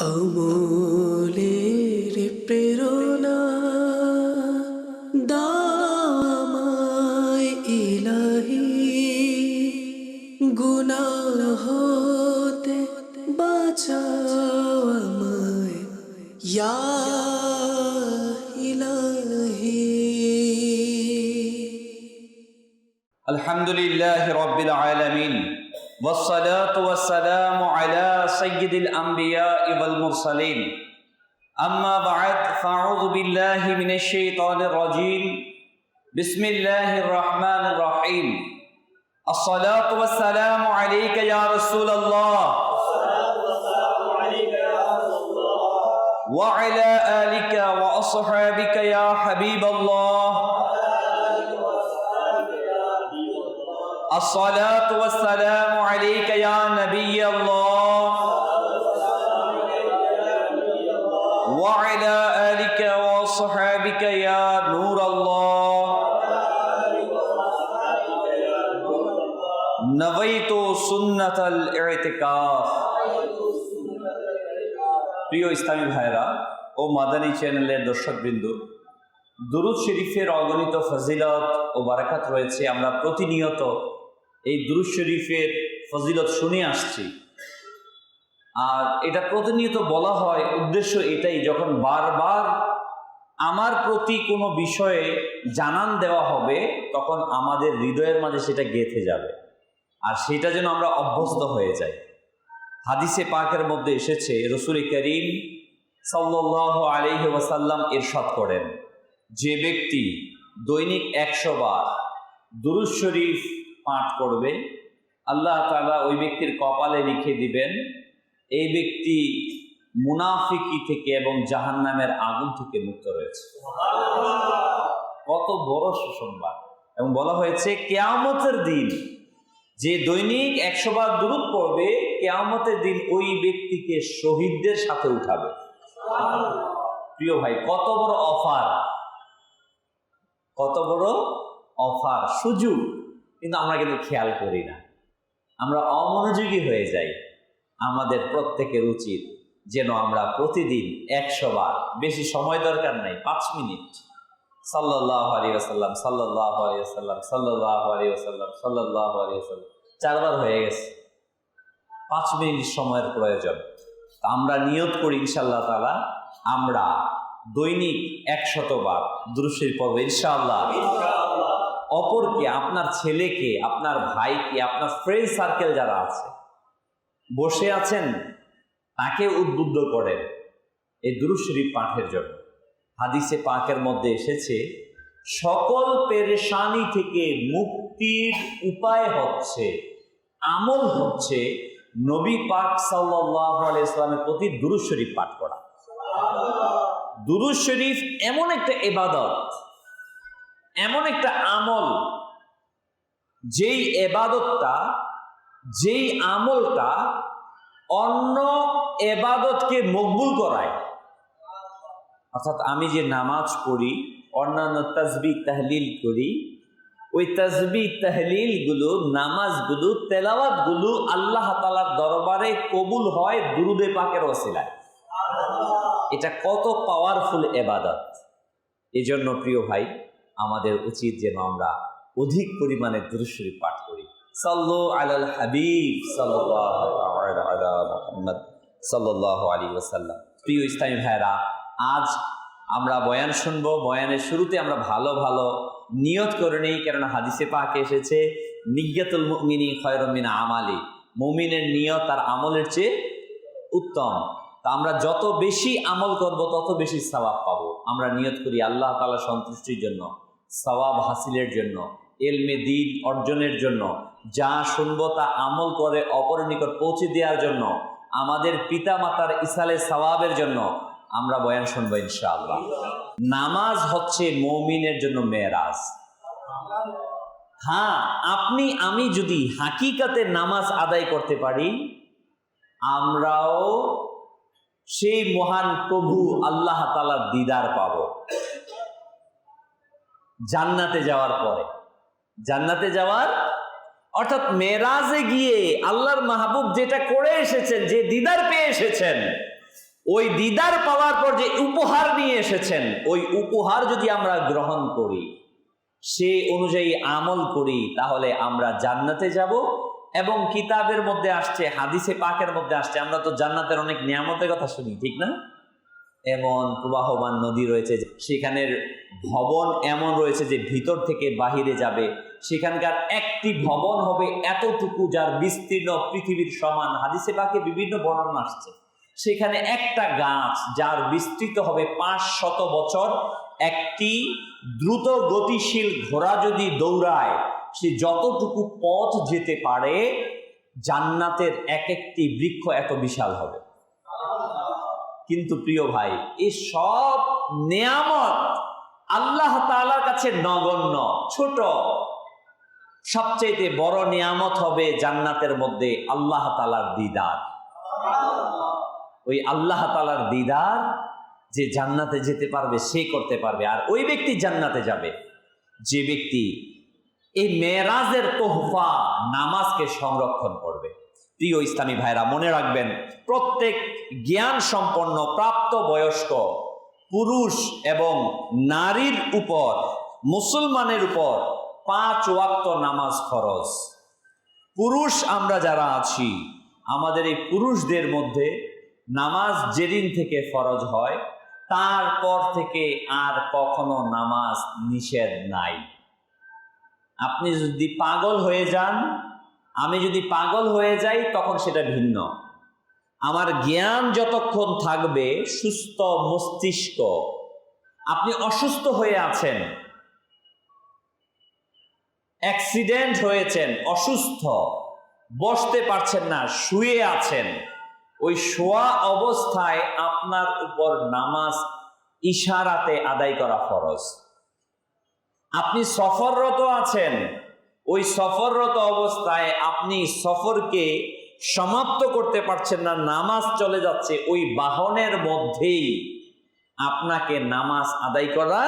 আমলের প্রেরণা দামায় ইলাহি, গুনাহ হতে বাঁচাও আমায় ইয়া ইলাহি। আলহামদুলিল্লাহি রাব্বিল আলামিন والصلاة والسلام على سيد الأنبياء والمرسلين أما بعد فأعوذ بالله من الشيطان الرجيم بسم الله الرحمن الرحيم الصلاة والسلام عليك يا رسول الله وعلى آلك وأصحابك يا حبيب الله الصلاة والسلام عليك يا نبي الله وعلى آلك وصحابك يا نور الله نويت سنة الاعتكاف। প্রিয় ইসলামী ভাইরা ও মাদানী চ্যানেলের দর্শকবৃন্দ, দুরূদ শরীফের অগণিত ফজিলত ও বারাকাত রয়েছে। আমরা প্রতিনিয়ত এই দুরূদ শরীফের ফজিলত শুনে আসছি, আর এটা প্রতিনিয়ত বলা হয়। উদ্দেশ্য এটাই, যখন বারবার আমার প্রতি কোনো বিষয়ে জানান দেওয়া হবে তখন আমাদের হৃদয়ের মাঝে সেটা গেঁথে যাবে, আর সেটা যেন আমরা অভ্যস্ত হয়ে যাই। হাদিসে পাকের মধ্যে এসেছে, রাসূল করিম সাল্লাল্লাহু আলাইহি ওয়াসাল্লাম ইরশাদ করেন, যে ব্যক্তি দৈনিক 100 বার দুরূদ শরীফ পাঠ করবে, আল্লাহ তাআলা ওই ব্যক্তির কপালে লিখে দিবেন এই ব্যক্তি মুনাফিকি থেকে এবং জাহান্নামের আগুন থেকে মুক্ত রয়েছে। কত বড় সুসংবাদ! এবং বলা হয়েছে কিয়ামতের দিন যে দৈনিক 100 বার দুরূদ পড়বে, কিয়ামতের দিন ওই ব্যক্তিকে শহীদদের সাথে উঠাবে। প্রিয় ভাই, কত বড় অফার, কত বড় অফার, সুযোগ! কিন্তু আমরা কিন্তু খেয়াল করি না, আমরা অমনোযোগী হয়ে যাই। আমাদের প্রত্যেকের উচিত যেন আমরা প্রতিদিন 100 বার, বেশি সময় দরকার নাই, 5 মিনিট সাল্লাল্লাহু আলাইহি ওয়াসাল্লাম সাল্লাল্লাহু আলাইহি ওয়াসাল্লাম সাল্লাল্লাহু আলাইহি ওয়াসাল্লাম সাল্লাল্লাহু আলাইহি ওয়াসাল্লাম 4 বার হয়ে গেছে, 5 মিনিট সময়ের প্রয়োজন। আমরা নিয়ত করি ইনশাআল্লাহ তাআলা আমরা দৈনিক 100 বার দুরূদ শরীফ পড়ব ইনশাআল্লাহ। অপরকে, আপনার ছেলেকে, আপনার ভাইকে, আপনার ফ্রেন্ড সার্কেল যারা আছে, বসে আছেন, তাকে উদ্বুদ্ধ করেন এই দুরূদ শরীফ পাঠের জন্য। হাদিসে পাকের মধ্যে এসেছে, সকল পেরেশানি থেকে মুক্তির উপায় হচ্ছে, আমল হচ্ছে নবী পাক সাল্লাল্লাহু আলাইহি ওয়াসাল্লামের প্রতি দুরূদ শরীফ পাঠ করা। দুরূদ শরীফ এমন একটা ইবাদত, এমন একটা আমল, যেই ইবাদতটা, যেই আমলটা অন্য ইবাদতকে মকবুল করায়। অর্থাৎ আমি যে নামাজ পড়ি, অন্যান্য তাসবিহ তাহলিল করি, ওই তাসবিহ তাহলিলগুলো, নামাজগুলো, তেলাওয়াতগুলো আল্লাহ তাআলার দরবারে কবুল হয় দুরূদে পাকের ওসিলায়। এটা কত পাওয়ারফুল ইবাদত! এই জন্য প্রিয় ভাই, আমাদের উচিত যেন আমরা অধিক পরিমাণে দুরূদ শরীফ পাঠ করি। সাল্লু আলাল হাবিব সাল্লাল্লাহু আলা মুহাম্মদ সাল্লাল্লাহু আলাইহি ওয়াসাল্লাম। প্রিয় ইসলামী ভাইরা, আজ আমরা বয়ান শুনবো। বয়ানের শুরুতে আমরা ভালো ভালো নিয়ত করে নেই, কেননা হাদিসে পাকে এসেছে, নিয়্যাতুল মুমিনি খায়রুম মিন আমালি, মুমিনের নিয়ত তার আমলের চেয়ে উত্তম। তা আমরা যত বেশি আমল করব তত বেশি সওয়াব পাবো। আমরা নিয়ত করি আল্লাহ তাআলা সন্তুষ্টির জন্য, সওয়াব হাসিলের জন্য, ইলমে দ্বীন অর্জনের জন্য, যা শুনবো তা আমল করে অপরের নিকট পৌঁছে দেওয়ার জন্য, আমাদের পিতা মাতার ইসালে সওয়াবের জন্য আমরা বয়ান শুনবো ইনশাআল্লাহ। নামাজ হচ্ছে মুমিনের জন্য মেরাজ। হ্যাঁ, আপনি আমি যদি হাকিকাতে নামাজ আদায় করতে পারি, আমরাও সেই মহান প্রভু আল্লাহ তাআলার দিদার পাব জান্নাতে যাওয়ার পরে। জান্নাতে যাওয়ার অর্থাৎ মেরাজে গিয়ে আল্লাহর মাহবুব যেটা করে এসেছেন, যে দিদার পেয়ে এসেছেন, ওই দিদার পাওয়ার পর যে উপহার নিয়ে এসেছেন, ওই উপহার যদি আমরা গ্রহণ করি, সে অনুযায়ী আমল করি, তাহলে আমরা জান্নাতে যাব। এবং কিতাবের মধ্যে আসছে, হাদিসে পাকের মধ্যে আসছে, আমরা তো জান্নাতের অনেক নিয়ামতের কথা শুনি, ঠিক না? এমন প্রবাহমান নদী রয়েছে, সেখানের ভবন এমন রয়েছে যে ভিতর থেকে বাহিরে যাবে। সেখানকার একটি ভবন হবে এতটুকু, যার বিস্তীর্ণ পৃথিবীর সমান। হাদিসে পাকে বিভিন্ন বর্ণনা আসছে। সেখানে একটা গাছ যার বিস্তৃত হবে 500 বছর। একটি দ্রুত গতিশীল ঘোড়া যদি দৌড়ায়, সে যতটুকু পথ যেতে পারে, জান্নাতের এক একটি বৃক্ষ এত বিশাল হবে। কিন্তু প্রিয় ভাই, এই সব নিয়ামত আল্লাহ তাআলার কাছে নগণ্য, ছোট। সবচেয়ে বড় নিয়ামত হবে জান্নাতের মধ্যে আল্লাহ তাআলার দিদার। ওই আল্লাহ তাআলার দিদার যে জান্নাতে যেতে পারবে, সে করতে পারবে। আর ওই ব্যক্তি জান্নাতে যাবে যে ব্যক্তি এই মেরাজের তোহফা নামাজকে সংরক্ষণ করবে। প্রিয় ইসলামী ভাইরা, মনে রাখবেন, প্রত্যেক জ্ঞান সম্পন্ন প্রাপ্ত বয়স্ক পুরুষ এবং নারীর উপর, মুসলমানের উপর 5 ওয়াক্ত নামাজ ফরজ। পুরুষ আমরা যারা আছি, আমাদের এই পুরুষদের মধ্যে নামাজ যেদিন থেকে ফরজ হয়, তারপর থেকে আর কখনো নামাজ নিষেধ নাই। আপনি যদি পাগল হয়ে যান, আমি যদি পাগল হয়ে যাই, তখন সেটা ভিন্ন। আমার জ্ঞান যতক্ষণ থাকবে, সুস্থ মস্তিষ্ক, আপনি অসুস্থ হয়ে আছেন, অ্যাক্সিডেন্ট হয়েছেন, অসুস্থ, বসতে পারছেন না, শুয়ে আছেন, ওই শোয়া অবস্থায় আপনার উপর নামাজ ইশারাতে আদায় করা ফরজ। আপনি সফররত আছেন, ওই সফররত অবস্থায় আপনি সফরকে সমাপ্ত করতে পারছেন না, নামাজ চলে যাচ্ছে, ওই বাহনের মধ্যেই আপনাকে নামাজ আদায় করা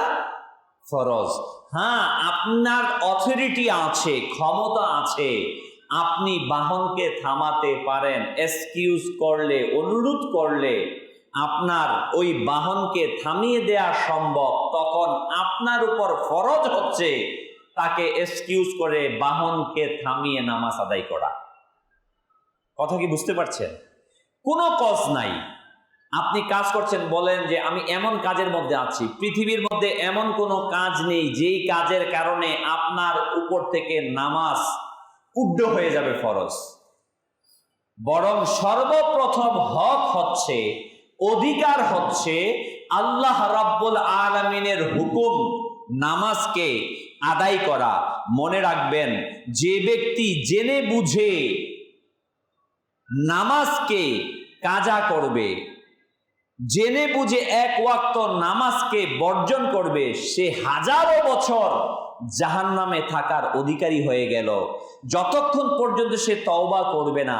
ফরজ। হ্যাঁ, আপনার অথরিটি আছে, ক্ষমতা আছে, আপনি বাহনকে থামাতে পারেন। এক্সকিউজ করলে, অনুরোধ করলে আপনার ওই বাহনকে থামিয়ে দেয়া সম্ভব। তখন আপনার উপর ফরজ হচ্ছে তাকে এক্সকিউজ করে বাহনকে থামিয়ে নামাজ আদায় করা। কথা কি বুঝতে পারছেন? কোনো কজ নাই, আপনি কাজ করছেন, বলেন যে আমি এমন কাজের মধ্যে আছি, পৃথিবীর মধ্যে এমন কোনো কাজ নেই যেই কাজের কারণে আপনার উপর থেকে নামাজ উড্ড হয়ে যাবে ফরজ। বরং সর্বপ্রথম হক হচ্ছে, অধিকার হচ্ছে আল্লাহ রাব্বুল আলামিনের হুকুম নামাজকে আদায় করা। মনে রাখবেন, যে ব্যক্তি জেনে বুঝে নামাজকে কাজা করবে, জেনে বুঝে 1 ওয়াক্ত নামাজকে বর্জন করবে, সে হাজারো বছর জাহান্নামে থাকার অধিকারী হয়ে গেল, যতক্ষণ পর্যন্ত সে তওবা করবে না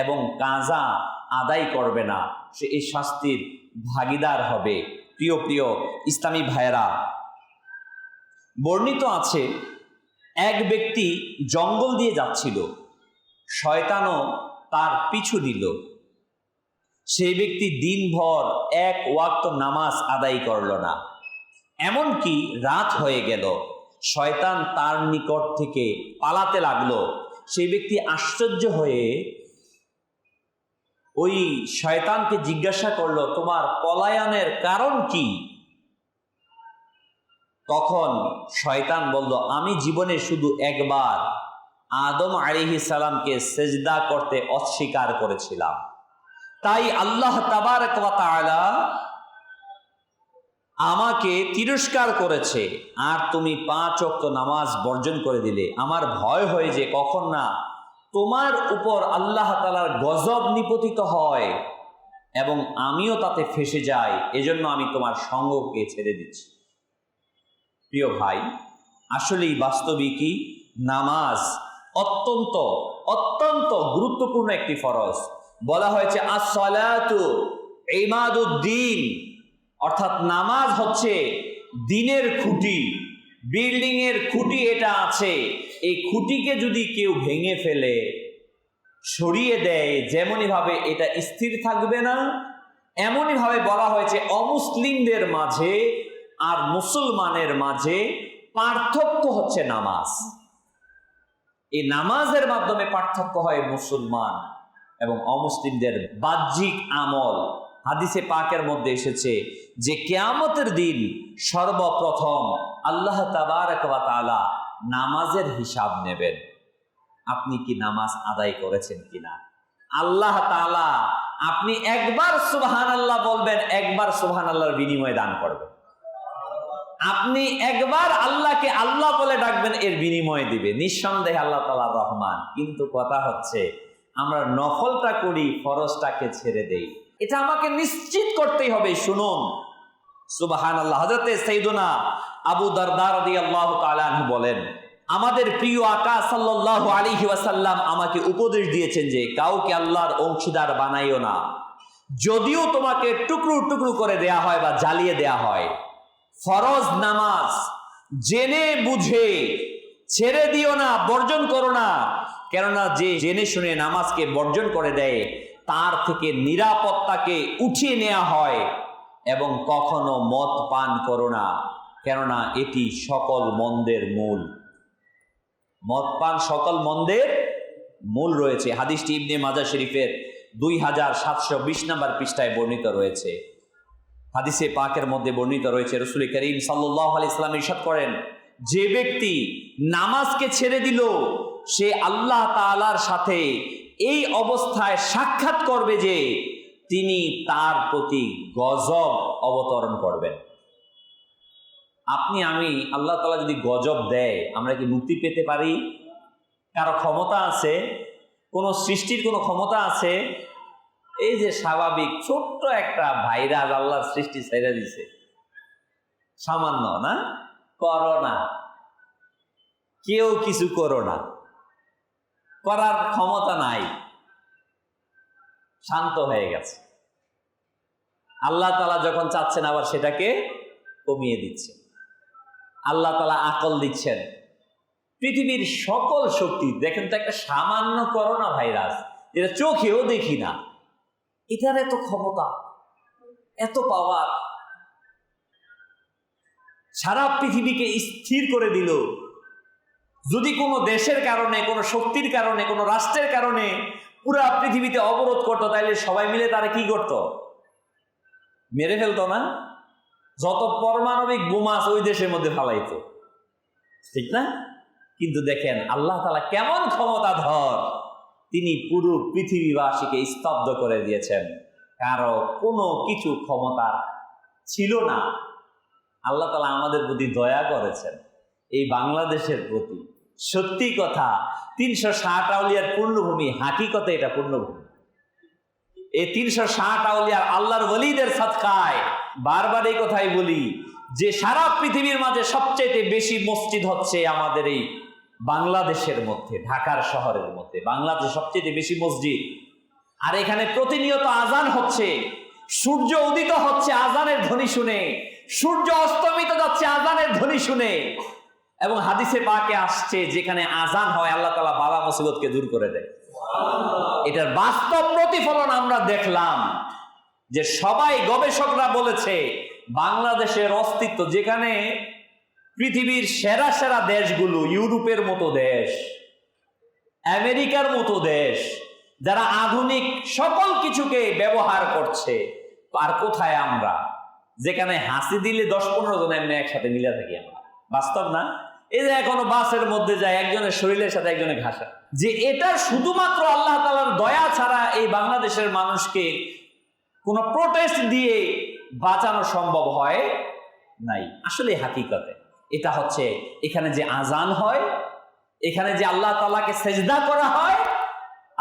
এবং কাজা আদায় করবে না, সে এই শাস্তির ভাগীদার হবে। প্রিয় প্রিয় ইসলামী ভাইয়েরা, বর্ণিত আছে এক ব্যক্তি জঙ্গল দিয়ে যাচ্ছিল, শয়তানও তার পিছু দিল। সেই ব্যক্তি দিনভর 1 ওয়াক্ত নামাজ আদায় করল না, এমনকি রাত হয়ে গেল, শয়তান তার নিকট থেকে পালাতে লাগলো। সেই ব্যক্তি আশ্চর্য হয়ে ওই শয়তানকে জিজ্ঞাসা করলো, তোমার পলায়নের কারণ কি? তখন শয়তান বলল, আমি জীবনে শুধু একবার আদম আলাইহিস সালামকে সেজদা করতে অস্বীকার করেছিলাম, তাই আল্লাহ তাবারক ওয়া তাআলা আমাকে তিরস্কার করেছে, আর তুমি 5 ওয়াক্ত নামাজ বর্জন করে দিলে। আমার ভয় হয় যে কখন না তোমার উপর আল্লাহ তাআলার গজব নিপতিত হয় এবং আমিও তাতে ফেসে যাই, এজন্য আমি তোমার সঙ্গকে ছেড়ে দিচ্ছি। প্রিয় ভাই, আসলেই বাস্তবিকই নামাজ অত্যন্ত অত্যন্ত গুরুত্বপূর্ণ একটি ফরজ। বলা হয়েছে আস-সালাতু ইমাদুদ্দিন, অর্থাৎ নামাজ হচ্ছে দ্বীনের খুঁটি, বিল্ডিং এর খুঁটি এটা আছে। এই খুঁটিকে যদি কেউ ভেঙে ফেলে, সরিয়ে দেয়, যেমনই ভাবে এটা স্থির থাকবে না, এমনই ভাবে বলা হয়েছে অমুসলিমদের মাঝে আর মুসলমানের মাঝে পার্থক্য হচ্ছে নামাজ। এই নামাজের মাধ্যমে পার্থক্য হয় মুসলমান এবং অমুসলিমদের বাহ্যিক আমল। হাদিসে পাকের মধ্যে এসেছে যে কিয়ামতের দিন সর্বপ্রথম আল্লাহ তাবারক ওয়া তাআলা নামাজের হিসাব নেবেন। আপনি কি নামাজ আদায় করেছেন কিনা? আল্লাহ তাআলা আপনি একবার সুবহানাল্লাহ বলবেন, একবার সুবহানাল্লাহর বিনিময়ে দান করবেন। আপনি একবার আল্লাহকে আল্লাহ বলে ডাকবেন, এর বিনিময়ে দিবে। নিঃসন্দেহে আল্লাহ তাআলা রহমান। কিন্তু কথা হচ্ছে আমরা নফলটা করি, ফরজটাকে ছেড়ে দেই। এটা আমাকে নিশ্চিত করতেই হবে। শুনুন সুবহানাল্লাহ। হযরতে সাইয়্যিদুনা আবু দারদা রাদিয়াল্লাহু তাআলা আনহু বলেন, আমাদের প্রিয় আকা সাল্লাল্লাহু আলাইহি ওয়াসাল্লাম আমাকে উপদেশ দিয়েছেন যে কাউকে আল্লাহর অংশীদার বানাইও না। যদিও তোমাকে টুকরো টুকরো করে দেয়া হয় বা জ্বালিয়ে দেয়া হয়, ফরজ নামাজ জেনে বুঝে ছেড়ে দিও না, বর্জন করো না। কেননা যে জেনে শুনে নামাজকে বর্জন করে দেয় তার থেকে নিরাপত্তাকে উঠিয়ে নেওয়া হয়। এবং কখনো মদ পান করো না, কেননা এটি সকল মন্দের মূল। মদ পান সকল মন্দের মূল রয়েছে। হাদিসটি ইবনে মাজাহ শরীফের 2720 নম্বর পৃষ্ঠায় বর্ণিত রয়েছে। হাদিসে পাকের মধ্যে বর্ণিত রয়েছে রাসূল করিম সাল্লাল্লাহু আলাইহি ওয়াসাল্লাম ইরশাদ করেন, যে ব্যক্তি নামাজকে ছেড়ে দিল সে আল্লাহ তাআলার সাথে এই অবস্থায় সাক্ষাৎ করবে যে তিনি তার প্রতি গজব অবতরণ করবেন। আপনি আমি আল্লাহ তাআলা যদি গজব দেয় আমরা কি মুক্তি পেতে পারি? কারো ক্ষমতা আছে? কোন সৃষ্টির কোনো ক্ষমতা আছে? এই যে স্বাভাবিক ছোট্ট একটা ভাইরাস আল্লাহর সৃষ্টি ছেড়ে দিছে, সামান্য না, করোনা, কেউ কিছু করো না, করার ক্ষমতা নাই, শান্ত হয়ে গেছে। আল্লাহ তাআলা যখন চাচ্ছেন আবার সেটাকে কমিয়ে দিচ্ছেন। আল্লাহ তাআলা আকল দিচ্ছেন। পৃথিবীর সকল শক্তি দেখেন তো, একটা সামান্য করোনা ভাইরাস যেটা চোখেও দেখি না, এটার এত ক্ষমতা, এত পাওয়ার, সারা পৃথিবীকে স্থির করে দিল। যদি কোনো দেশের কারণে, কোনো শক্তির কারণে, কোনো রাষ্ট্রের কারণে পুরা পৃথিবীতে অবরোধ করতো, তাইলে সবাই মিলে তারা কি করত? মেরে ফেলতো না? যত পারমাণবিক বোমা ওই দেশের মধ্যে ফালাইতো, ঠিক না? কিন্তু দেখেন আল্লাহ তাআলা কেমন ক্ষমতাধর, তিনি পুরো পৃথিবীবাসীকে স্তব্ধ করে দিয়েছেন। কারো কোনো কিছু ক্ষমতা ছিল না। আল্লাহ তাআলা আমাদের প্রতি দয়া করেছেন, এই বাংলাদেশের প্রতি। সত্যি কথা, 360 আউলিয়ার পূর্ণভূমি, হাকিকতে এটা পূর্ণভূমি। এই 360 আউলিয়ার আল্লাহর ওলিদের সাদকায় বারবার এই কথাই বলি যে সারা পৃথিবীর মাঝে সবচেয়ে বেশি মসজিদ হচ্ছে আমাদের এই বাংলাদেশের মধ্যে, ঢাকার শহরের মধ্যে। বাংলাদেশে সবচেয়ে বেশি মসজিদ, আর এখানে প্রতিনিয়ত আজান হচ্ছে। সূর্য উদিত হচ্ছে আজানের ধ্বনি শুনে, সূর্য অস্তমিত যাচ্ছে আজানের ধ্বনি শুনে। এবং হাদিসে পাকে আসছে যেখানে আজান হয় আল্লাহ তাআলা বালা মুসিবতকে দূর করে দেয়। এটার বাস্তব প্রতিফলন আমরা দেখলাম যে সবাই, গবেষকরা বলেছে বাংলাদেশের অস্তিত্ব, যেখানে পৃথিবীর সেরা সেরা দেশগুলো, ইউরোপের মতো দেশ, আমেরিকার মতো দেশ, যারা আধুনিক সকল কিছুকে ব্যবহার করছে, আর কোথায় আমরা, যেখানে হাসি দিলে 10-15 জন এমনি একসাথে মিলে থাকি আমরা। বাস্তব না? এই যে এখনো বাসের মধ্যে যায়, একজনের শরীরের সাথে একজনের ঘাসা, যে এটা শুধুমাত্র আল্লাহ তাআলার দয়া ছাড়া এই বাংলাদেশের মানুষকে কোনো প্রোটেস্ট দিয়ে বাঁচানো সম্ভব হয় নাই। আসলে হাকিকতে এটা হচ্ছে এখানে যে আজান হয়, এখানে যে আল্লাহ তাআলাকে সেজদা করা হয়,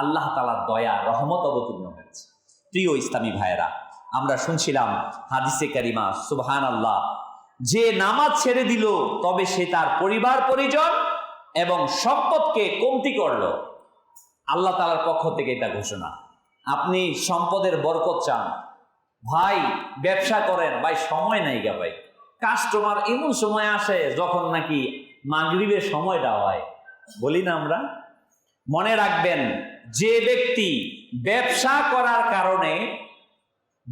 আল্লাহ তাআলার দয়া রহমত অবতীর্ণ হয়েছে। প্রিয় ইসলামী ভাইয়েরা, আমরা শুনছিলাম হাদিসে কারিমা, সুবহানাল্লাহ, যে নামাজ ছেড়ে দিল তবে সে তার পরিবার পরিজন এবং সম্পদকে কমতি করলো। আল্লাহ তাআলার পক্ষ থেকে এটা ঘোষণা। আপনি সম্পদের বরকত চান, ভাই ব্যবসা করেন, ভাই সময় নাই গা ভাই, কাস্টমার এমন সময় আসে যখন নাকি মাগরিবের সময়টা হয়, বলি না আমরা। মনে রাখবেন, যে ব্যক্তি ব্যবসা করার কারণে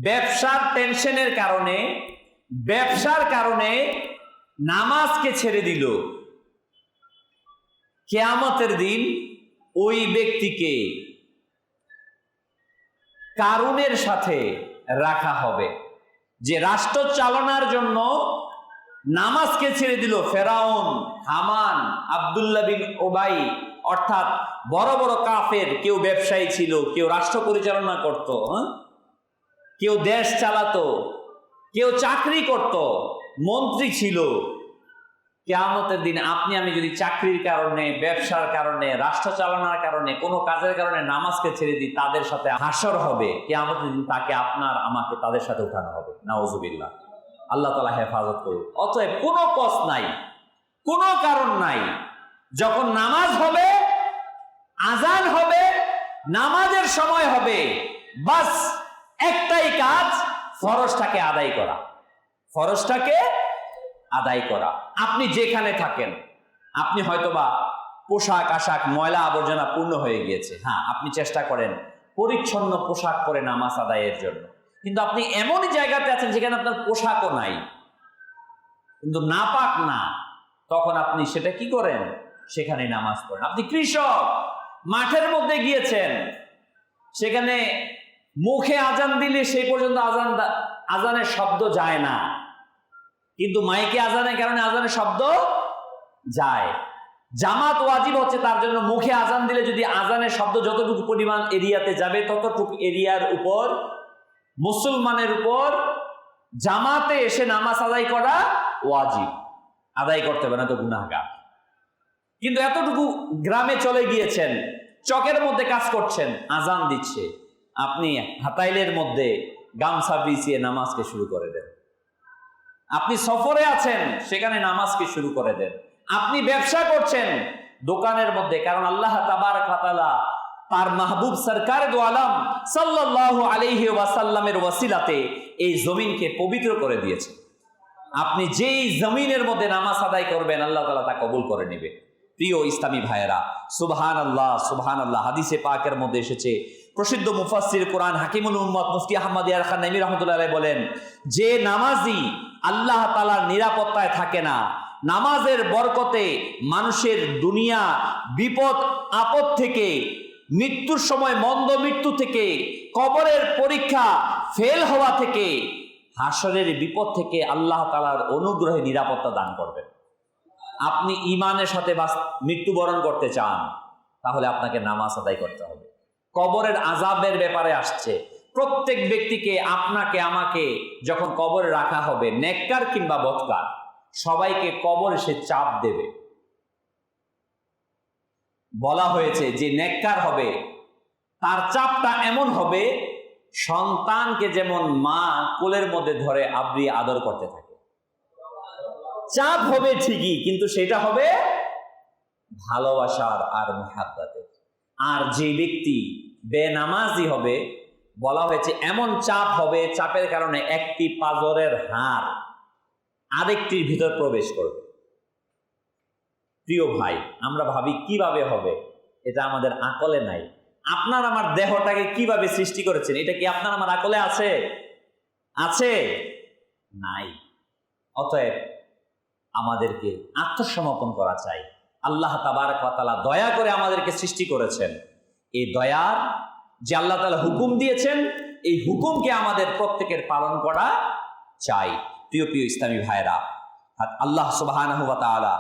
ব্যবসার টেনশনের কারণে, ব্যবসার কারণে নামাজকে ছেড়ে দিল, কিয়ামতের দিন ওই ব্যক্তিকে কারুনের সাথে রাখা হবে। যে রাষ্ট্র চালনার জন্য নামাজকে ছেড়ে দিল, ফেরাউন, হামান, আব্দুল্লাহ বিন উবাই, অর্থাৎ বড় বড় কাফের, কেউ ব্যবসায়ী ছিল, কেউ রাষ্ট্র পরিচালনা করত, কেউ দেশ চালাতো, কেউ চাকরি করত, মন্ত্রী ছিল। কিয়ামতের দিন আপনি আমি যদি চাকরির কারণে, ব্যবসার কারণে, রাষ্ট্র চালানোর কারণে, কোনো কাজের কারণে নামাজকে ছেড়ে দিই, তাদের সাথে হাসর হবে। কিয়ামতের দিন তাকে, আপনার আমাকে তাদের সাথে উঠানো হবে। নাউজুবিল্লাহ, আল্লাহ তাআলা হেফাজত করুন। অতএব কোনো কষ্ট নাই, কোনো কারণ নাই। যখন নামাজ হবে, আজান হবে, নামাজের সময় হবে, বাস একটাই কাজ, ফরজটাকে আদায় করা, ফরজটাকে আদায় করা। আপনি যেখানে থাকেন, আপনি হয়তোবা পোশাক আশাক ময়লা আবর্জনা পূর্ণ হয়ে গিয়েছে, হ্যাঁ, আপনি চেষ্টা করেন পরিচ্ছন্ন পোশাক পরে নামাজ আদায়ের জন্য। কিন্তু আপনি এমনই জায়গাতে আছেন যেখানে আপনার পোশাকও নাই, কিন্তু নাপাক না, তখন আপনি সেটা কি করেন? সেখানে নামাজ পড়েন। আপনি কৃষক, মাঠের মধ্যে গিয়েছেন, সেখানে মুখে আজান দিলে সেই পর্যন্ত আজানের শব্দ যায় না, কিন্তু মাইকে আজানের কারণে আজানের শব্দ যায়। জামাত ওয়াজিব হচ্ছে তার জন্য, মুখে আজান দিলে যদি আজানের শব্দ যতটুকু পরিমাণ এরিয়াতে যাবে, ততটুকু এরিয়ার উপর, মুসলমানের উপর জামাতে এসে নামাজ আদায় করা ওয়াজিব। আদায় করতে হবে না তো গুনাহগার। কিন্তু এতটুকু গ্রামে চলে গিয়েছেন, চকের মধ্যে কাজ করছেন, আজান দিচ্ছে, আপনি হাতাইলের মধ্যে গামছা বিছিয়ে নামাজকে শুরু করে দেন। আপনি সফরে আছেন, সেখানে নামাজকে শুরু করে দেন। আপনি ব্যবসা করছেন দোকানের মধ্যে, কারণ আল্লাহ তাবারক ওয়া তাআলা তার মাহবুব সরকার দো আলম সাল্লাল্লাহু আলাইহি ওয়াসাল্লামের ওয়াসিলাতে এই জমিনকে পবিত্র করে দিয়েছে। আপনি যেই জমিনের মধ্যে নামাজ আদায় করবেন, আল্লাহ তাআলা তা কবুল করে নেবে। প্রিয় ইসলামী ভাইয়েরা, সুবহানাল্লাহ, সুবহানাল্লাহ। হাদিসে পাকের মধ্যে এসেছে, প্রসিদ্ধ মুফাসসির কোরআন হাকিমুল উম্মত মুফতি আহমদ ইয়ার খান নাইমি রাহমাতুল্লাহ আলাইহি বলেন, যে নামাজি আল্লাহ তাআলার নিরাপত্তায় থাকে না, নামাজের বরকতে মানুষের দুনিয়া বিপদ আপদ থেকে, মৃত্যুর সময় মন্দ মৃত্যু থেকে, কবরের পরীক্ষা ফেল হওয়া থেকে, হাসরের বিপদ থেকে আল্লাহ তাআলার অনুগ্রহে নিরাপত্তা দান করবেন। আপনি ঈমানের সাথে মৃত্যুবরণ করতে চান, তাহলে আপনাকে নামাজ আদায় করতে হবে। কবরের আযাবের ব্যাপারে আসছে, প্রত্যেক ব্যক্তিকে, আপনাকে আমাকে যখন কবরে রাখা হবে, নেককার কিংবা বদকার, সবাইকে কবরে সে চাপ দেবে। বলা হয়েছে যে নেককার হবে, তার চাপটা এমন হবে, সন্তানকে যেমন মা কোলের মধ্যে ধরে আবরিয়ে আদর করতে থাকে। চাপ হবে ঠিকই, কিন্তু সেটা হবে ভালোবাসার আর মুহাব্বতের। আর যে ব্যক্তি বেনামাজি হবে, বলা হয়েছে এমন চাপ হবে, চাপের কারণে একটি পাঁজরের হাড় আরেকটির ভিতর প্রবেশ করবে। প্রিয় ভাই, আমরা ভাবি কিভাবে হবে, এটা আমাদের আকলে নাই। আপনার আমার দেহটাকে কিভাবে সৃষ্টি করেছেন, এটা কি আপনার আমার আকলে আছে? আছে? নাই। অতএব আমাদেরকে আত্মসমর্পণ করা চাই। আল্লাহ তাবারক ওয়া তাআলা দয়া করে আমাদেরকে সৃষ্টি করেছেন, এই দয়ার যে আল্লাহ তাআলা হুকুম দিয়েছেন, এই হুকুমকে আমাদের প্রত্যেকের পালন করা চাই। প্রিয় প্রিয় ইসলামী ভাইরা, আল্লাহ সুবহানাহু ওয়া তাআলা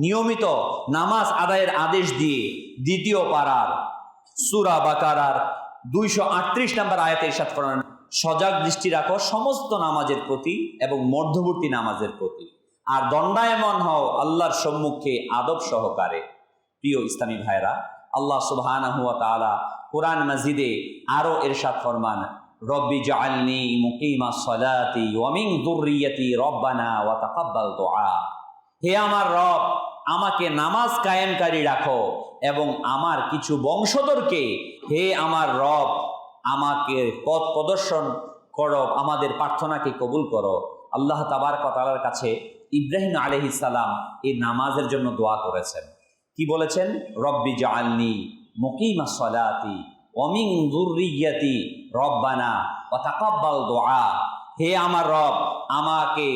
নিয়মিত নামাজ আদায়ের আদেশ দিয়ে দ্বিতীয় পারার সূরা বাকারার 238 নম্বর আয়াতে ইরশাদ করেন, সজাগ দৃষ্টি রাখো সমস্ত নামাজের প্রতি এবং মধ্যবর্তী নামাজের প্রতি, আর দণ্ডায়মান হও আল্লাহর সম্মুখে আদব সহকারে। প্রিয় ইসলামী ভাইরা, আল্লাহ সুবহানাহু ওয়া তাআলা কোরআন মাজিদে আরো ইরশাদ ফরমান, রব্বি জাআলনি মুকিমাস সালাতি ওয়া মিন যুররিয়াতি রব্বানা ওয়া তাকাব্বাল দুআ। হে আমার রব, আমাকে নামাজ কায়েমকারী রাখো এবং আমার কিছু বংশধরকে, হে আমার রব, আমাকে পথ প্রদর্শন করো, আমাদের প্রার্থনাকে কবুল করো। আল্লাহ তাবারক ওয়া তাআলার কাছে ইব্রাহিম আলাইহিস সালাম এই নামাজের জন্য দোয়া করেছেন। কি বলেছেন? রব্বি জাআলনি মুকিমাস সালাতি ওয়া মিন যুররিয়াতি রব্বানা ওয়া তাকাব্বাল দুআ, হে আমার রব আমাকে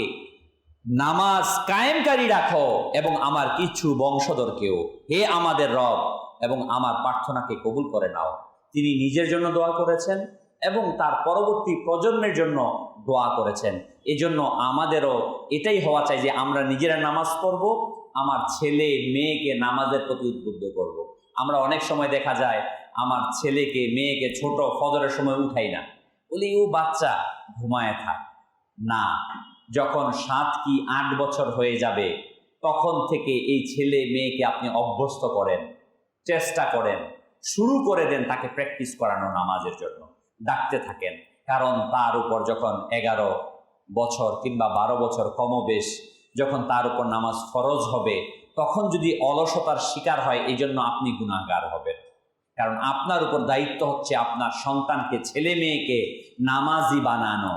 নামাজ কায়েমকারী রাখো এবং আমার কিছু বংশধরকেও, হে আমাদের রব, এবং আমার প্রার্থনাকে কবুল করে নাও। তিনি নিজের জন্য দোয়া করেছেন এবং তার পরবর্তী প্রজন্মের জন্য দোয়া করেছেন। এজন্য আমাদেরও এটাই হওয়া চাই যে আমরা নিজেরা নামাজ পড়ব, আমার ছেলে মেয়েকে নামাজের প্রতি উদ্বুদ্ধ করব। আমরা অনেক সময় দেখা যায় আমার ছেলেকে মেয়েকে ছোট ফজরের সময় উঠাই না, বলি ও বাচ্চা ঘুমায় থাক। না, যখন 7 কি 8 বছর হয়ে যাবে তখন থেকে এই ছেলে মেয়েকে আপনি অভ্যস্ত করেন, চেষ্টা করেন, শুরু করে দেন তাকে প্র্যাকটিস করানো নামাজের জন্য, ডাকতে থাকেন। কারণ তার উপর যখন 11 বছর কিংবা 12 বছর কমবেশ যখন তার উপর নামাজ ফরজ হবে, তখন যদি অলসতার শিকার হয়, এই জন্য আপনি গুনাহগার হবেন। কারণ আপনার উপর দায়িত্ব হচ্ছে আপনার সন্তানকে, ছেলে মেয়েকে নামাজি বানানো,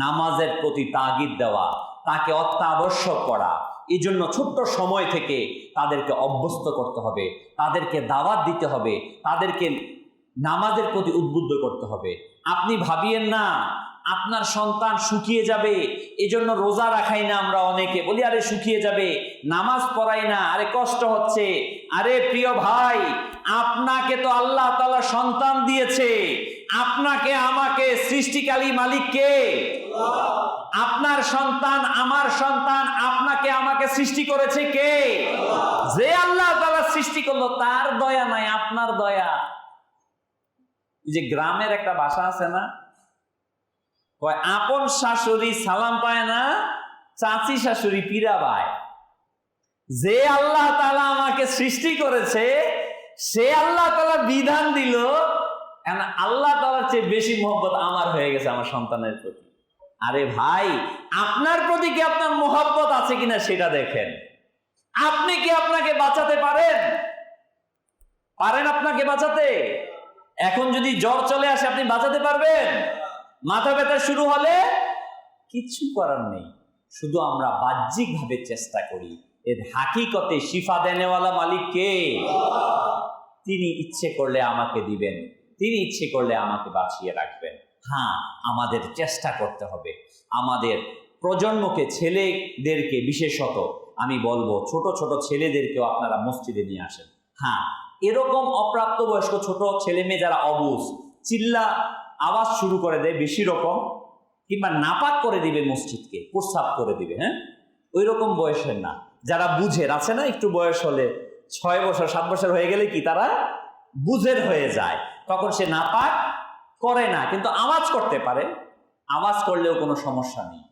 নামাজের প্রতি তাগিদ দেওয়া, তাকে অত্যাবশ্যক করা। এই জন্য ছোট্ট সময় থেকে তাদেরকে অভ্যস্ত করতে হবে, তাদেরকে দাওয়াত দিতে হবে, তাদেরকে নামাজের প্রতি উদ্বুদ্ধ করতে হবে। আপনি ভাবিয়েন না আপনার সন্তান শুকিয়ে যাবে, এজন্য রোজা রাখাই না। আমরা অনেকে বলি আরে শুকিয়ে যাবে, নামাজ পড়াই না, আরে কষ্ট হচ্ছে। আরে প্রিয় ভাই, আপনাকে তো আল্লাহ তাআলা সন্তান দিয়েছে, আপনাকে আমাকে সৃষ্টিকারী মালিক কে? আপনার সন্তান, আমার সন্তান, আপনাকে আমাকে সৃষ্টি করেছে কে? যে আল্লাহ তাআলা সৃষ্টি করলো, তার দয়া নাই, আপনার দয়া। যে গ্রামের একটা ভাষা আছে না, কয় আপন শাশুড়ি সালাম পায় না, চাচি শাশুড়ি পীড়া পায়। যে আল্লাহ তাআলা আমাকে সৃষ্টি করেছে, সে আল্লাহ তাআলা বিধান দিল, আল্লাহ তাআলার চেয়ে বেশি মহব্বত আমার হয়ে গেছে আমার সন্তানের প্রতি। আরে ভাই, আপনার প্রতি কি আপনার মহব্বত আছে কিনা সেটা দেখেন। আপনি কি আপনাকে বাঁচাতে পারেন? পারেন আপনাকে বাঁচাতে? এখন যদি জ্বর চলে আসে আপনি বাঁচাতে পারবেন? মাথা ব্যথা শুরু হলে কিছু করার নেই, শুধু আমরা বাহ্যিকভাবে চেষ্টা করি। এর হাকিকতে শিফা দেনেওয়ালা মালিক কে? তিনি ইচ্ছে করলে আমাকে দিবেন, তিনি ইচ্ছে করলে আমাকে বাঁচিয়ে রাখবেন। হ্যাঁ, আমাদের চেষ্টা করতে হবে। আমাদের প্রজন্মকে, ছেলেদেরকে বিশেষত আমি বলবো, ছোট ছোট ছেলেদেরকেও আপনারা মসজিদে নিয়ে আসেন। হ্যাঁ, এরকম অপ্রাপ্তবয়স্ক ছোট ছেলে মেয়ে যারা অবুঝ, চিল্লা আওয়াজ শুরু করে দেয় বেশি রকম, কিংবা নাপাক করে দিবে মসজিদকে, প্রস্রাব করে দিবে, হ্যাঁ, ওই রকম বয়সের না। যারা বুঝের আছে না, একটু বয়স হলে 6 বছর 7 বছর হয়ে গেলে কি তারা বুঝের হয়ে যায়, তখন সে নাপাক করে না, কিন্তু আওয়াজ করতে পারে। আওয়াজ করলেও কোনো সমস্যা নেই,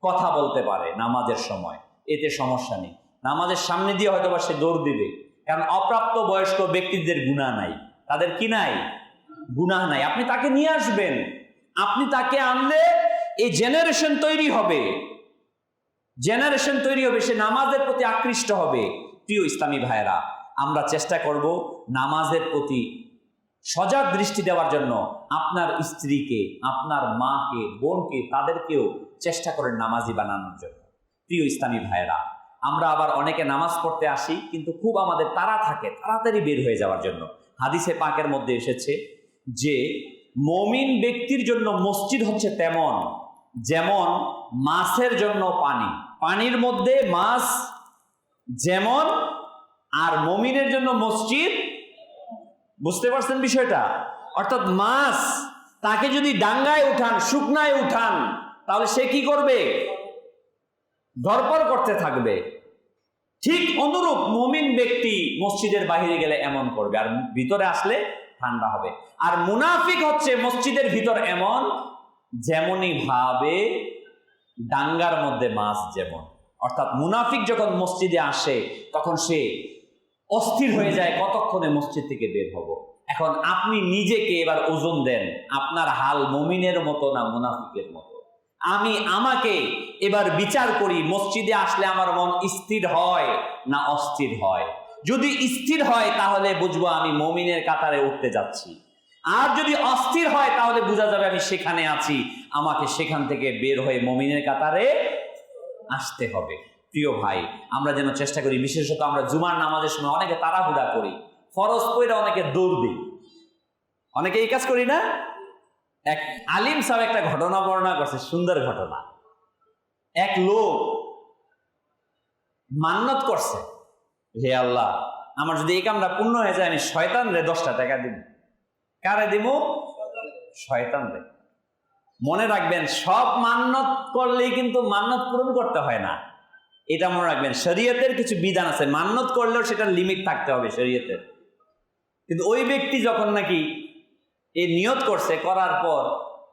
কথা বলতে পারে নামাজের সময়, এতে সমস্যা নেই। নামাজের সামনে দিয়ে হয়তো বা সে দৌড় দিবে, কারণ অপ্রাপ্ত বয়স্ক ব্যক্তিদের গুনাহ নাই, তাদের কি নাই? গুনাহ নাই। আপনি তাকে নিয়ে আসবেন, আপনি তাকে আনলে এই জেনারেশন তৈরি হবে, জেনারেশন তৈরি হবে, সে নামাজের প্রতি আকৃষ্ট হবে। প্রিয় ইসলামী ভাইয়েরা, আমরা চেষ্টা করব নামাজের প্রতি সজাগ দৃষ্টি দেওয়ার জন্য। আপনার স্ত্রীকে, আপনার মাকে, বোনকে, তাদেরকেও চেষ্টা করেন নামাজি বানানোর জন্য। প্রিয় ইসলামী ভাইয়েরা, আমরা আবার অনেকে নামাজ পড়তে আসি কিন্তু খুব আমাদের তাড়া থাকে তাড়াতাড়ি বের হয়ে যাওয়ার জন্য। হাদিসে পাকের মধ্যে এসেছে যে মুমিন ব্যক্তির জন্য মসজিদ হচ্ছে তেমন যেমন মাছের জন্য পানি, পানির মধ্যে মাছ যেমন, আর মুমিনের জন্য মসজিদ। বুঝতে পারছেন বিষয়টা? অর্থাৎ মাছ, তাকে যদি ডাঙ্গায় উঠান, শুকনায় উঠান, তাহলে সে কি করবে? ধরপড় করতে থাকবে। ঠিক অনুরূপ মুমিন ব্যক্তি মসজিদের বাহিরে গেলে এমন করবে, আর ভিতরে আসলে ঠান্ডা হবে। আর মুনাফিক হচ্ছে মসজিদের ভিতর এমন যেমনই ভাবে ডাঙ্গার মধ্যে মাছ যেমন। অর্থাৎ মুনাফিক যখন মসজিদে আসে তখন সে অস্থির হয়ে যায়, কতক্ষণে মসজিদ থেকে বের হব। এখন আপনি নিজেকে এবার ওজন দেন, আপনার হাল মুমিনের মতো না মুনাফিকের মতো? আমি আমাকে এবার বিচার করি, মসজিদে আসলে আমার মন স্থির হয় না অস্থির হয়? যদি স্থির হয় তাহলে বুঝবো আমি মুমিনের কাতারে উঠতে যাচ্ছি, আর যদি অস্থির হয় তাহলে বোঝা যাবে আমি সেখানে আছি, আমাকে সেখান থেকে বের হয়ে মুমিনের কাতারে আসতে হবে। প্রিয় ভাই, আমরা যেন চেষ্টা করি, বিশেষত আমরা জুমার নামাজের সময় অনেকে তাড়াহুড়া করি, ফরজ পড়ে অনেকে দৌড় দিই, অনেকে এই কাজ করি না? এক আলিম সাহেব একটা ঘটনা বর্ণনা করছে, সুন্দর ঘটনা। এক লোক মান্নত করছে, হে আল্লাহ, আমার যদি এই কামটা পূর্ণ হয়ে যায় আমি শয়তান রে 10টা টাকা দিব। কারে দিব? শয়তান রে। মনে রাখবেন, সব মান্নত করলেই কিন্তু মান্নত পূরণ করতে হয় না, এটা মনে রাখবেন। শরীয়তের কিছু বিধান আছে, মান্নত করলেও সেটার লিমিট থাকতে হবে শরীয়তের। কিন্তু ওই ব্যক্তি যখন নাকি এই নিয়ত করছে, করার পর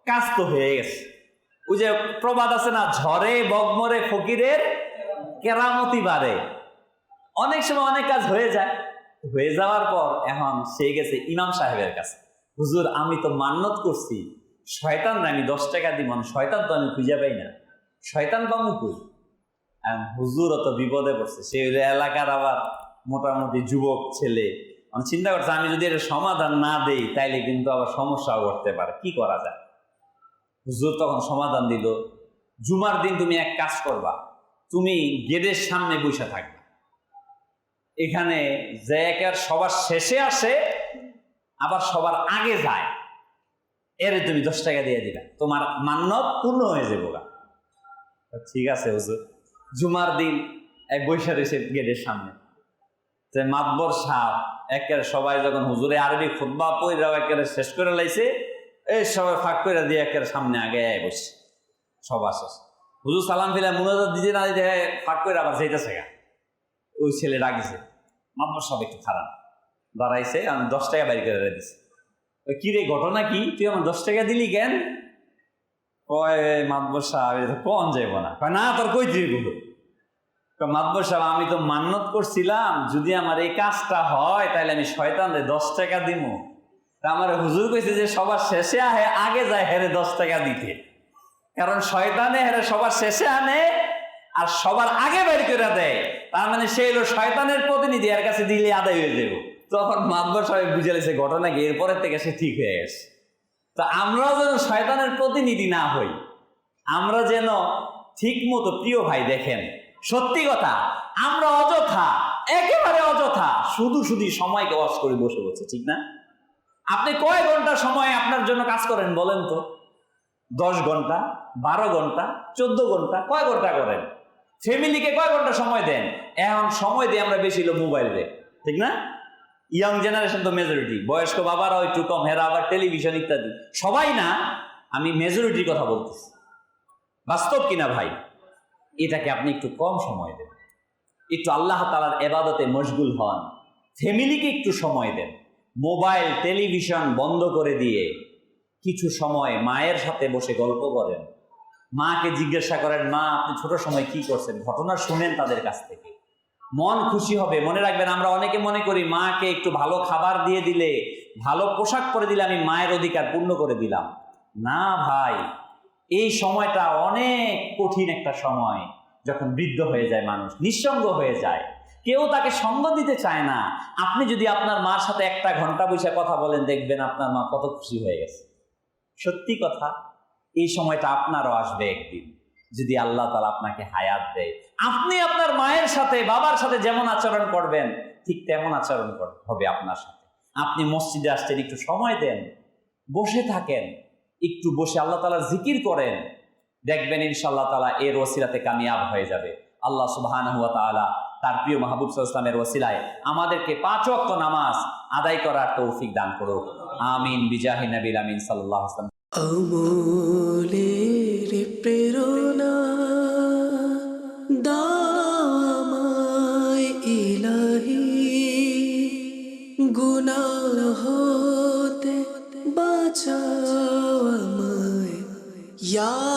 কাজ তো হয়ে গেছে। ওই যে প্রবাদ আছে না, ঝড়ে বগমরে ফকিরের কেরামতি বাড়ে। অনেক সময় অনেক কাজ হয়ে যায়, হয়ে যাওয়ার পর এখন সে গেছে ইমাম সাহেবের কাছে, হুজুর আমি তো মান্নত করছি শয়তান আমি 10 টাকা দিব, শয়তান তো আমি খুঁজে পাই না, শয়তান পাবো কই? হুজুর অত বিপদে পড়ছে। সে এলাকার আবার মোটামুটি যুবক ছেলে, চিন্তা করছে আমি যদি এর সমাধান না দেই তাইলে কিন্তু আবার সমস্যাও করতে পারে, কি করা যায়? হুজুর তখন সমাধান দিল, জুমার দিন তুমি এক কাজ করবা, তুমি গেটের সামনে বসে থাকবে, এখানে যে একের সবার শেষে আসে আবার সবার আগে যায়, এর তুমি 10 টাকা দিয়ে দিবা, তোমার মান্নত পূর্ণ হয়ে যাবো। ঠিক আছে হুজুর। জুমার দিন এক বৈশা রয়েছে গেটের সামনে, যে মাতবর সাহেব একের সবাই যখন হুজুরে আরবি খুতবা পড়াও একের শেষ করে লাইছে, এই সবাই ফাঁক করে দিয়ে একের সামনে আগে বসে সবার শেষ। হুজুর সালাম ফিলা মুনাজাত দিতে না দিতে ফাঁক করে আবার যাইতেছে গা। ওই ছেলে রাগিছে, মাতবর সাহেব একটু খারাপ দাঁড়াইছে, আমি 10 টাকা বাইর করে দিছি। কি রে ঘটনা কি, তুই আমার 10 টাকা দিলি কেন? কয় মাতবর সাহেব কোন যাইব না, কয় না তোর কই দিব। মাতবর সাহেব আমি তো মান্নত করছিলাম যদি আমার এই কাজটা হয় তাহলে আমি শয়তানরে 10 টাকা দিব। তা আমার হুজুর কইছে যে সবার শেষে আগে যায় হেরে 10 টাকা দিতে, কারণ শয়তানে হেরে সবার শেষে আনে আর সবার আগে বের করে দেয়, তার মানে সে হলো শয়তানের প্রতিনিধি, এর কাছে দিলে আদায় হয়ে যাবে। তখন মাতবর সাহেব বুঝে লেছে ঘটনা কি, এরপরের থেকে সে ঠিক হয়ে গেছে। তো আমরাও যেন শয়তানের প্রতিনিধি না হই, আমরা যেন ঠিক মতো, প্রিয় ভাই দেখেন সত্যি কথা, আমরা অযথা, একেবারে অযথা শুধু সময়কে ওয়াজ করে বসে বসে, ঠিক না? আপনি কয় ঘন্টা সময় আপনার জন্য কাজ করেন বলেন তো? 10 ঘন্টা, 12 ঘন্টা, 14 ঘন্টা, কয় ঘন্টা করেন? ফ্যামিলিকে কয় ঘন্টা সময় দেন? এখন সময় দিয়ে আমরা বেশি হলো মোবাইলে, ঠিক না? ইয়াং জেনারেশন তো মেজরিটি, বয়স্ক বাবারাও একটু কম, হেরা আবার টেলিভিশন ইত্যাদি, সবাই না, আমি মেজরিটির কথা বলতেছি। বাস্তব কিনা ভাই? এটাকে আপনি একটু কম সময় দেন, একটু আল্লাহ তাআলার ইবাদতে মশগুল হন, ফ্যামিলিকে একটু সময় দেন, মোবাইল টেলিভিশন বন্ধ করে দিয়ে কিছু সময় মায়ের সাথে বসে গল্প করেন, মাকে জিজ্ঞাসা করেন মা আপনি ছোট সময় কি করছেন, ঘটনা শুনেন তাদের কাছ থেকে, মন খুশি হবে। মনে রাখবেন, আমরা অনেকে মনে করি মাকে একটু ভালো খাবার দিয়ে দিলে, ভালো পোশাক পরে দিলে আমি মায়ের অধিকার পূর্ণ করে দিলাম। না ভাই, এই সময়টা অনেক কঠিন একটা সময়, যখন বৃদ্ধ হয়ে যায় মানুষ, নিঃসঙ্গ হয়ে যায়, কেউ তাকে সঙ্গ দিতে চায় না। আপনি যদি আপনার মার সাথে 1 ঘন্টা বসে কথা বলেন, দেখবেন আপনার মা কত খুশি হয়ে গেছে। সত্যি কথা, এই সময়টা আপনারও আসবে একদিন, যদি আল্লাহ তাআলা আপনাকে হায়াত দেয়। আপনি আপনার মায়ের সাথে, বাবার সাথে যেমন আচরণ করবেন, ঠিক তেমন আচরণ হবে আপনার সাথে। আপনি মসজিদে আসছেন, একটু সময় দেন, বসে থাকেন, একটু বসে আল্লাহ তাআলার জিকির করেন, দেখবেন ইনশাআল্লাহ তাআলা এর ওসিলাতে কামিয়াব হয়ে যাবে। আল্লাহ সুবহানাহু ওয়া তাআলা তার প্রিয় মাহবুব সাল্লাল্লাহু আলাইহি ওয়াসাল্লামের ওসিলায় আমাদেরকে 5 ওয়াক্ত নামাজ আদায় করার তৌফিক দান করুক। আমিন বিজাহি নবীল আমিন সাল্লাল্লাহু আলাইহি ওয়াসাল্লাম। আমলের প্রেরণা দাও আমায় ইলাহি, গুনাহ হতে বাঁচাও আমায় ইয়া